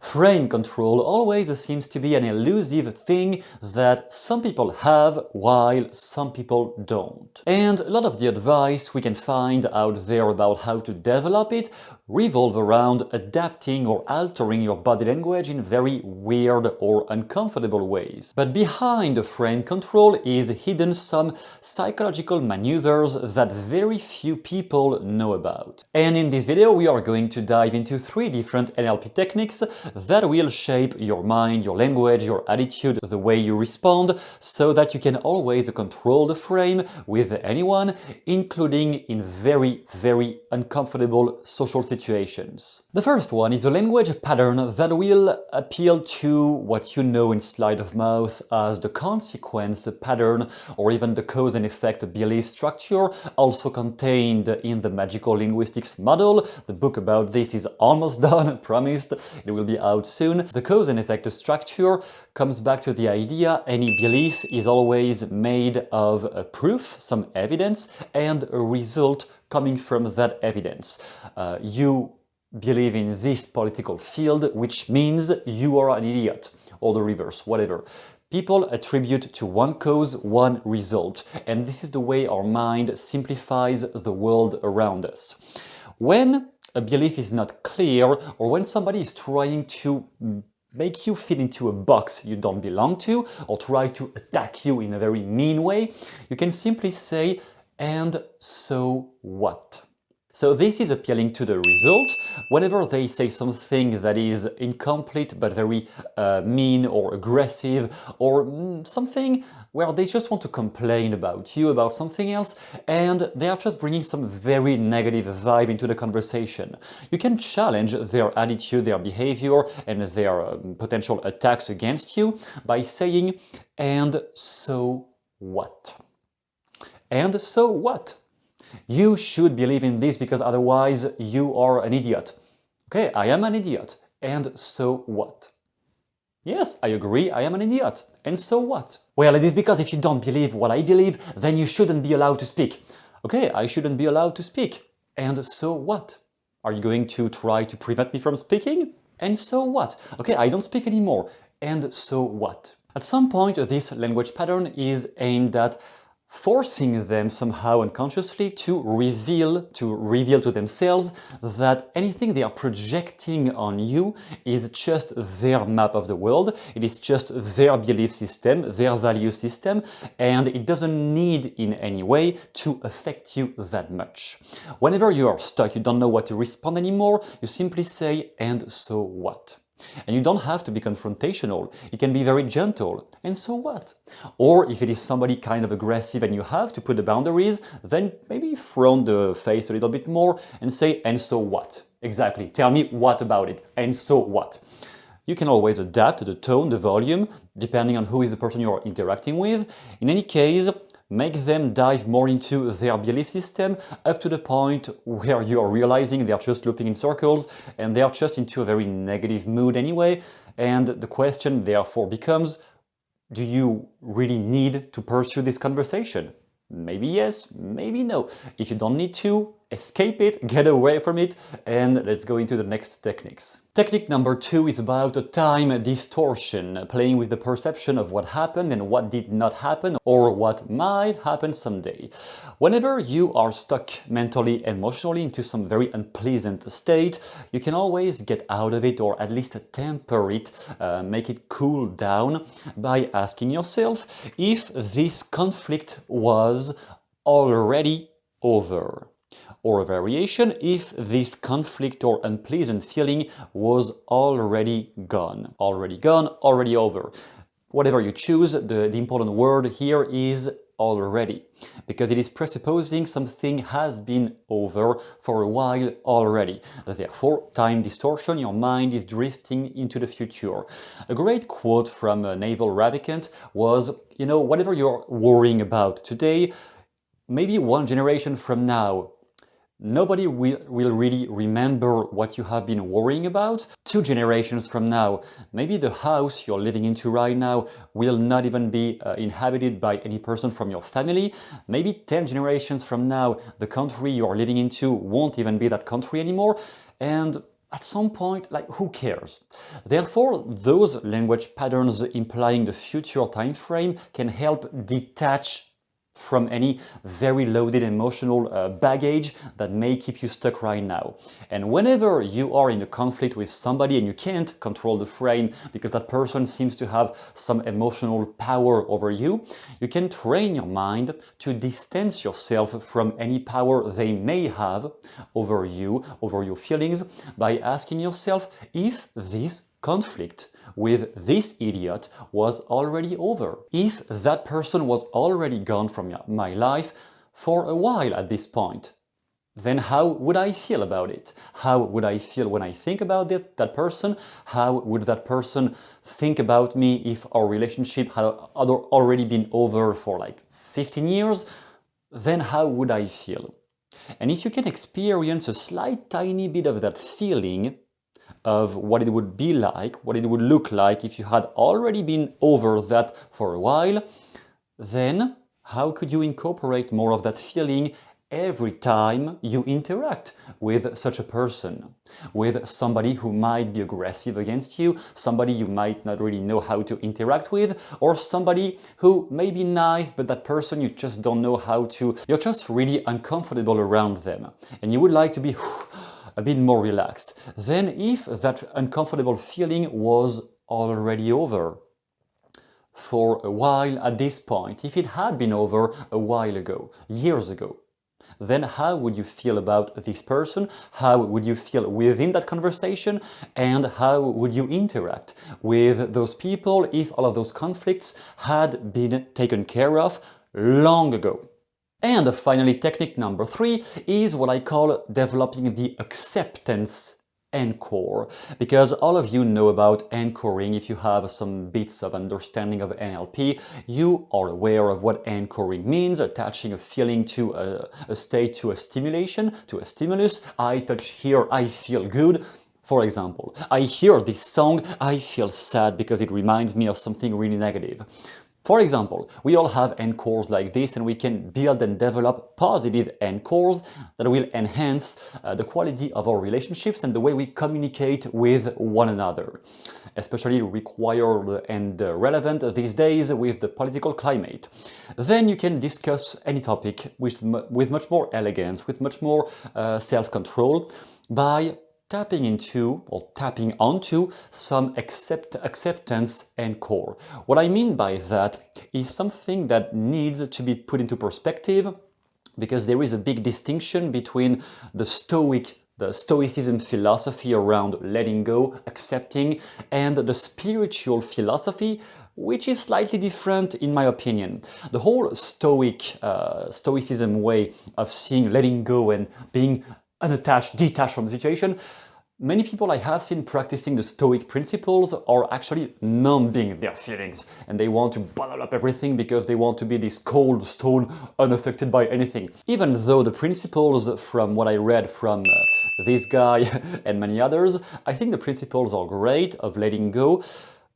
Frame control always seems to be an elusive thing that some people have while some people don't. And a lot of the advice we can find out there about how to develop it revolve around adapting or altering your body language in very weird or uncomfortable ways. But behind frame control is hidden some psychological maneuvers that very few people know about. And in this video we are going to dive into 3 different NLP techniques that will shape your mind, your language, your attitude, the way you respond, so that you can always control the frame with anyone, including in very, very uncomfortable social situations. The first one is a language pattern that will appeal to what you know in sleight of mouth as the consequence pattern, or even the cause and effect belief structure, also contained in the Magical Linguistics model. The book about this is almost done, promised, it will be out soon. The cause and effect structure comes back to the idea any belief is always made of a proof, some evidence, and a result coming from that evidence. You believe in this political field, which means you are an idiot, or the reverse, whatever. People attribute to one cause, one result, and this is the way our mind simplifies the world around us. When a belief is not clear, or when somebody is trying to make you fit into a box you don't belong to, or try to attack you in a very mean way, you can simply say, "And so what?" So this is appealing to the result. Whenever they say something that is incomplete but very mean or aggressive, or something where they just want to complain about you, about something else, and they are just bringing some very negative vibe into the conversation, you can challenge their attitude, their behavior, and their potential attacks against you by saying, "And so what?" And so what? You should believe in this because otherwise you are an idiot. Okay, I am an idiot. And so what? Yes, I agree, I am an idiot. And so what? Well, it is because if you don't believe what I believe, then you shouldn't be allowed to speak. Okay, I shouldn't be allowed to speak. And so what? Are you going to try to prevent me from speaking? And so what? Okay, I don't speak anymore. And so what? At some point, this language pattern is aimed at forcing them somehow unconsciously to reveal to themselves that anything they are projecting on you is just their map of the world, it is just their belief system, their value system, and it doesn't need in any way to affect you that much. Whenever you are stuck, you don't know what to respond anymore, you simply say, "And so what?" And you don't have to be confrontational, it can be very gentle, "And so what?" Or if it is somebody kind of aggressive and you have to put the boundaries, then maybe frown the face a little bit more and say, "And so what?" Exactly, tell me what about it, and so what? You can always adapt the tone, the volume, depending on who is the person you are interacting with. In any case, make them dive more into their belief system up to the point where you are realizing they are just looping in circles and they are just into a very negative mood anyway. And the question therefore becomes, do you really need to pursue this conversation? Maybe yes, maybe no. If you don't need to, escape it, get away from it, and let's go into the next techniques. Technique number 2 is about time distortion, playing with the perception of what happened and what did not happen, or what might happen someday. Whenever you are stuck mentally, emotionally into some very unpleasant state, you can always get out of it, or at least temper it, make it cool down by asking yourself if this conflict was already over. Or a variation, if this conflict or unpleasant feeling was already gone. Already gone, already over. Whatever you choose, the important word here is already, because it is presupposing something has been over for a while already. Therefore, time distortion, your mind is drifting into the future. A great quote from Naval Ravikant was, whatever you're worrying about today, maybe one generation from now, nobody will really remember what you have been worrying about. 2 generations from now, maybe the house you're living into right now will not even be inhabited by any person from your family. Maybe 10 generations from now, the country you are living into won't even be that country anymore. And at some point, like, who cares? Therefore, those language patterns implying the future time frame can help detach from any very loaded emotional baggage that may keep you stuck right now. And whenever you are in a conflict with somebody and you can't control the frame because that person seems to have some emotional power over you, you can train your mind to distance yourself from any power they may have over you, over your feelings, by asking yourself if this conflict with this idiot was already over. If that person was already gone from my life for a while at this point, then how would I feel about it? How would I feel when I think about that person? How would that person think about me if our relationship had already been over for like 15 years? Then how would I feel? And if you can experience a slight tiny bit of that feeling, of what it would be like, what it would look like if you had already been over that for a while, then how could you incorporate more of that feeling every time you interact with such a person, with somebody who might be aggressive against you, somebody you might not really know how to interact with, or somebody who may be nice, but that person you just don't know how to, you're just really uncomfortable around them, and you would like to be a bit more relaxed. Then if that uncomfortable feeling was already over for a while at this point, if it had been over a while ago, years ago, then how would you feel about this person? How would you feel within that conversation? And how would you interact with those people if all of those conflicts had been taken care of long ago? And finally, technique number 3 is what I call developing the acceptance anchor, because all of you know about anchoring. If you have some bits of understanding of NLP, you are aware of what anchoring means: attaching a feeling to a state, to a stimulation, to a stimulus. I touch here, I feel good. For example, I hear this song, I feel sad because it reminds me of something really negative. For example, we all have anchors like this, and we can build and develop positive anchors that will enhance the quality of our relationships and the way we communicate with one another. Especially required and relevant these days with the political climate. Then you can discuss any topic with much more elegance, with much more self-control, by tapping into or tapping onto some acceptance anchor. What I mean by that is something that needs to be put into perspective, because there is a big distinction between the Stoicism philosophy around letting go, accepting, and the spiritual philosophy, which is slightly different in my opinion. The whole Stoicism way of seeing letting go and being unattached, detached from the situation, many people I have seen practicing the Stoic principles are actually numbing their feelings, and they want to bottle up everything because they want to be this cold stone, unaffected by anything. Even though the principles, from what I read from this guy and many others, I think the principles are great of letting go.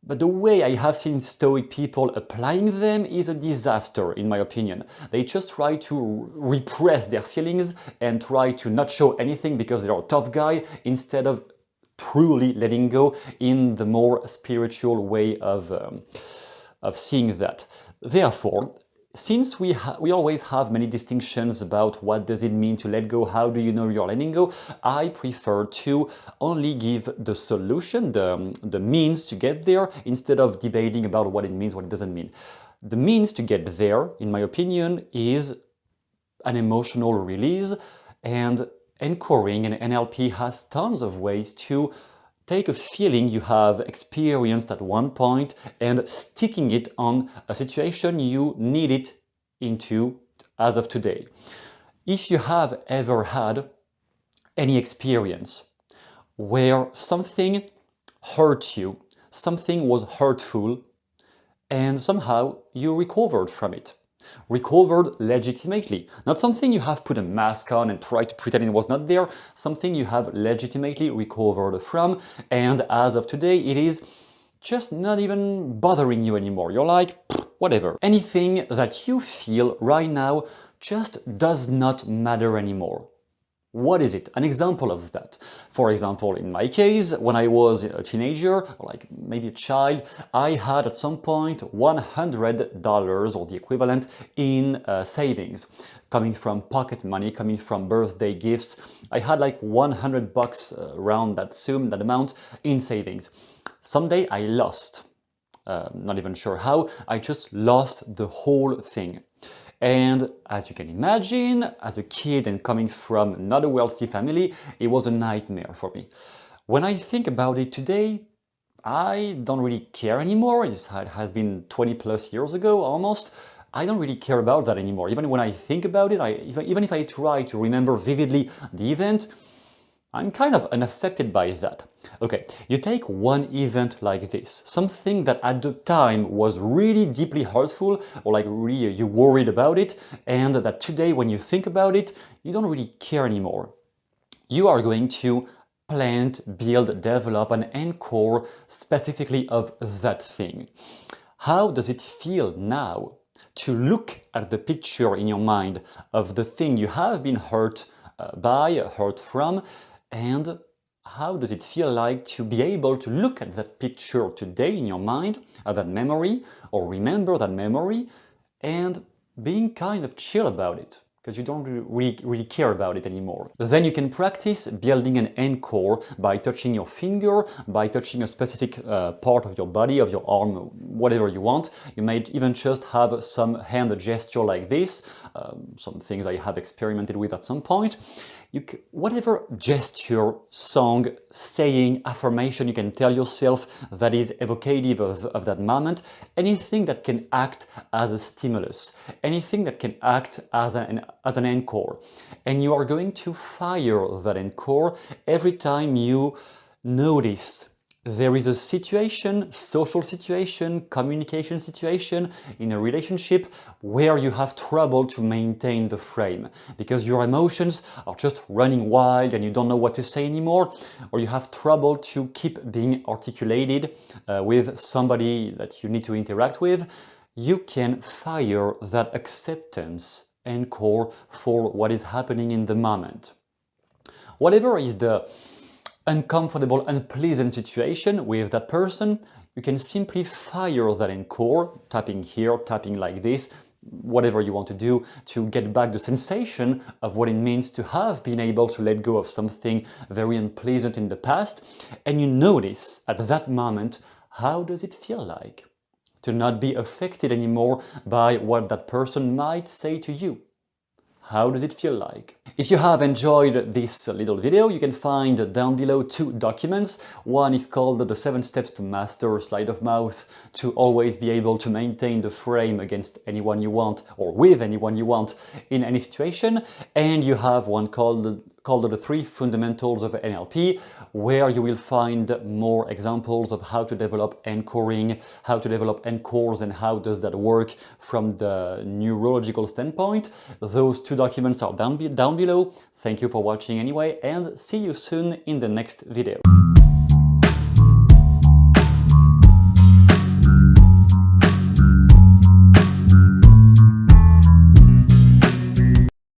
But the way I have seen Stoic people applying them is a disaster, in my opinion. They just try to repress their feelings and try to not show anything because they're a tough guy, instead of truly letting go in the more spiritual way of seeing that. Therefore, since we always have many distinctions about what does it mean to let go, how do you know you're letting go, I prefer to only give the solution, the means to get there, instead of debating about what it means, what it doesn't mean. The means to get there, in my opinion, is an emotional release, and anchoring in NLP has tons of ways to take a feeling you have experienced at one point and sticking it on a situation you need it into as of today. If you have ever had any experience where something hurt you, something was hurtful, and somehow you recovered from it, recovered legitimately. Not something you have put a mask on and tried to pretend it was not there, something you have legitimately recovered from, and as of today it is just not even bothering you anymore. You're like, whatever. Anything that you feel right now just does not matter anymore. What is it? An example of that. For example, in my case, when I was a teenager, or like maybe a child, I had at some point $100 or the equivalent in savings, coming from pocket money, coming from birthday gifts. I had like $100 around that sum, that amount in savings. Someday I lost. Not even sure how, I just lost the whole thing. And as you can imagine, as a kid and coming from not a wealthy family, it was a nightmare for me. When I think about it today, I don't really care anymore. It has been 20 plus years ago almost. I don't really care about that anymore. Even when I think about it, even if I try to remember vividly the event, I'm kind of unaffected by that. Okay, you take one event like this, something that at the time was really deeply hurtful, or like really you worried about it, and that today when you think about it, you don't really care anymore. You are going to plant, build, develop an encore specifically of that thing. How does it feel now to look at the picture in your mind of the thing you have been hurt hurt from, and how does it feel like to be able to look at that picture today in your mind, at that memory, or remember that memory, and being kind of chill about it, because you don't really care about it anymore. Then you can practice building an encore by touching your finger, by touching a specific part of your body, of your arm, whatever you want. You may even just have some hand gesture like this, some things I have experimented with at some point. Whatever gesture, song, saying, affirmation you can tell yourself that is evocative of that moment, anything that can act as a stimulus, anything that can act as an encore. And you are going to fire that encore every time you notice there is a situation, social situation, communication situation in a relationship where you have trouble to maintain the frame because your emotions are just running wild and you don't know what to say anymore, or you have trouble to keep being articulated with somebody that you need to interact with. You can fire that acceptance encore for what is happening in the moment. Whatever is the uncomfortable, unpleasant situation with that person, you can simply fire that encore, tapping here, tapping like this, whatever you want to do to get back the sensation of what it means to have been able to let go of something very unpleasant in the past. And you notice at that moment, how does it feel like to not be affected anymore by what that person might say to you? How does it feel like? If you have enjoyed this little video, you can find down below 2 documents. One is called the 7 Steps to Master Sleight of Mouth, to always be able to maintain the frame against anyone you want or with anyone you want in any situation. And you have one called the 3 Fundamentals of NLP, where you will find more examples of how to develop anchoring, how to develop encores, and how does that work from the neurological standpoint. Those 2 documents are down below. Thank you for watching anyway, and see you soon in the next video.